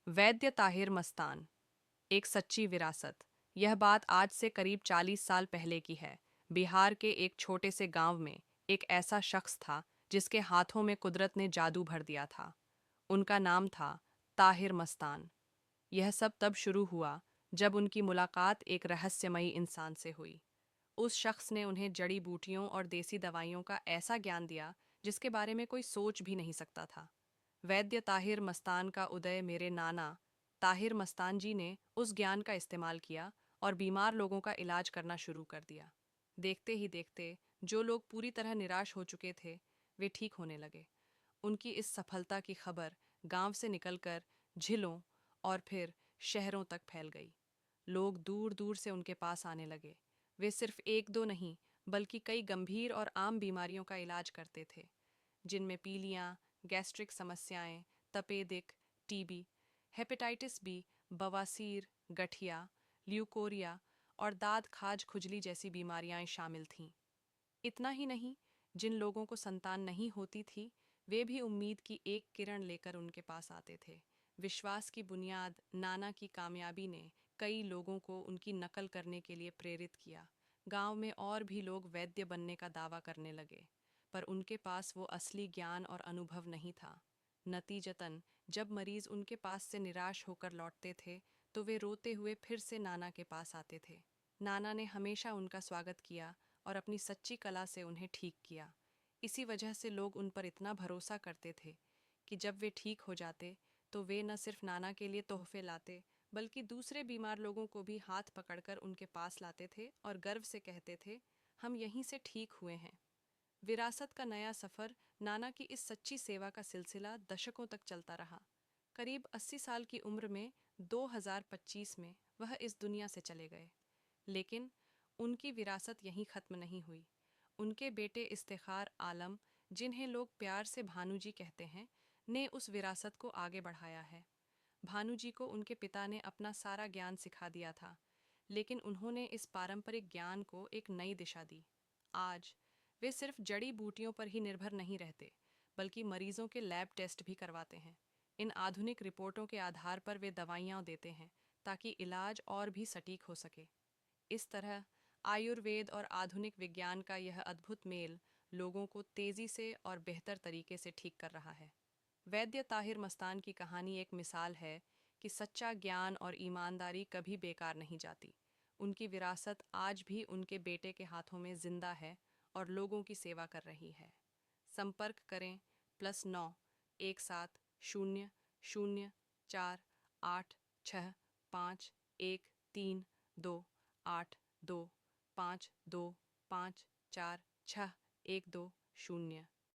वैद्य ताहिर मस्तान, एक सच्ची विरासत। यह बात आज से करीब 40 साल पहले की है। बिहार के एक छोटे से गांव में एक ऐसा शख्स था जिसके हाथों में कुदरत ने जादू भर दिया था। उनका नाम था ताहिर मस्तान। यह सब तब शुरू हुआ जब उनकी मुलाकात एक रहस्यमयी इंसान से हुई। उस शख्स ने उन्हें जड़ी बूटियों और देसी दवाइयों का ऐसा ज्ञान दिया जिसके बारे में कोई सोच भी नहीं सकता था। वैद्य ताहिर मस्तान का उदय मेरे नाना ताहिर मस्तान जी ने उस ज्ञान का इस्तेमाल किया और बीमार लोगों का इलाज करना शुरू कर दिया। देखते ही देखते जो लोग पूरी तरह निराश हो चुके थे, वे ठीक होने लगे। उनकी इस सफलता की खबर गांव से निकलकर जिलों और फिर शहरों तक फैल गई। लोग दूर दूर से उनके पास आने लगे। वे सिर्फ एक दो नहीं, बल्कि कई गंभीर और आम बीमारियों का इलाज करते थे, जिनमें पीलियाँ, गैस्ट्रिक समस्याएं, तपेदिक, टीबी, हेपेटाइटिस बी, बवासीर, गठिया, ल्यूकोरिया और दाद खाज खुजली जैसी बीमारियां शामिल थीं। इतना ही नहीं, जिन लोगों को संतान नहीं होती थी, वे भी उम्मीद की एक किरण लेकर उनके पास आते थे। विश्वास की बुनियाद नाना की कामयाबी ने कई लोगों को उनकी नकल करने के लिए प्रेरित किया। गांव में और भी लोग वैद्य बनने का दावा करने लगे, पर उनके पास वो असली ज्ञान और अनुभव नहीं था। नतीजतन जब मरीज उनके पास से निराश होकर लौटते थे, तो वे रोते हुए फिर से नाना के पास आते थे। नाना ने हमेशा उनका स्वागत किया और अपनी सच्ची कला से उन्हें ठीक किया। इसी वजह से लोग उन पर इतना भरोसा करते थे कि जब वे ठीक हो जाते, तो वे न सिर्फ नाना के लिए तोहफे लाते, बल्कि दूसरे बीमार लोगों को भी हाथ पकड़कर उनके पास लाते थे और गर्व से कहते थे, हम यहीं से ठीक हुए हैं। विरासत का नया सफ़र, नाना की इस सच्ची सेवा का सिलसिला दशकों तक चलता रहा। करीब 80 साल की उम्र में 2025 में वह इस दुनिया से चले गए। लेकिन उनकी विरासत यहीं ख़त्म नहीं हुई। उनके बेटे इफ्तिखार आलम, जिन्हें लोग प्यार से भानु जी कहते हैं, ने उस विरासत को आगे बढ़ाया है। भानु जी को उनके पिता ने अपना सारा ज्ञान सिखा दिया था, लेकिन उन्होंने इस पारंपरिक ज्ञान को एक नई दिशा दी। आज वे सिर्फ जड़ी बूटियों पर ही निर्भर नहीं रहते, बल्कि मरीजों के लैब टेस्ट भी करवाते हैं। इन आधुनिक रिपोर्टों के आधार पर वे दवाइयाँ देते हैं, ताकि इलाज और भी सटीक हो सके। इस तरह आयुर्वेद और आधुनिक विज्ञान का यह अद्भुत मेल लोगों को तेज़ी से और बेहतर तरीके से ठीक कर रहा है। वैद्य ताहिर मस्तान की कहानी एक मिसाल है कि सच्चा ज्ञान और ईमानदारी कभी बेकार नहीं जाती। उनकी विरासत आज भी उनके बेटे के हाथों में जिंदा है और लोगों की सेवा कर रही है। संपर्क करें +9 17 0 0 4 8 6 5 1 3 2 8 2 5 2 5 4 6 12 0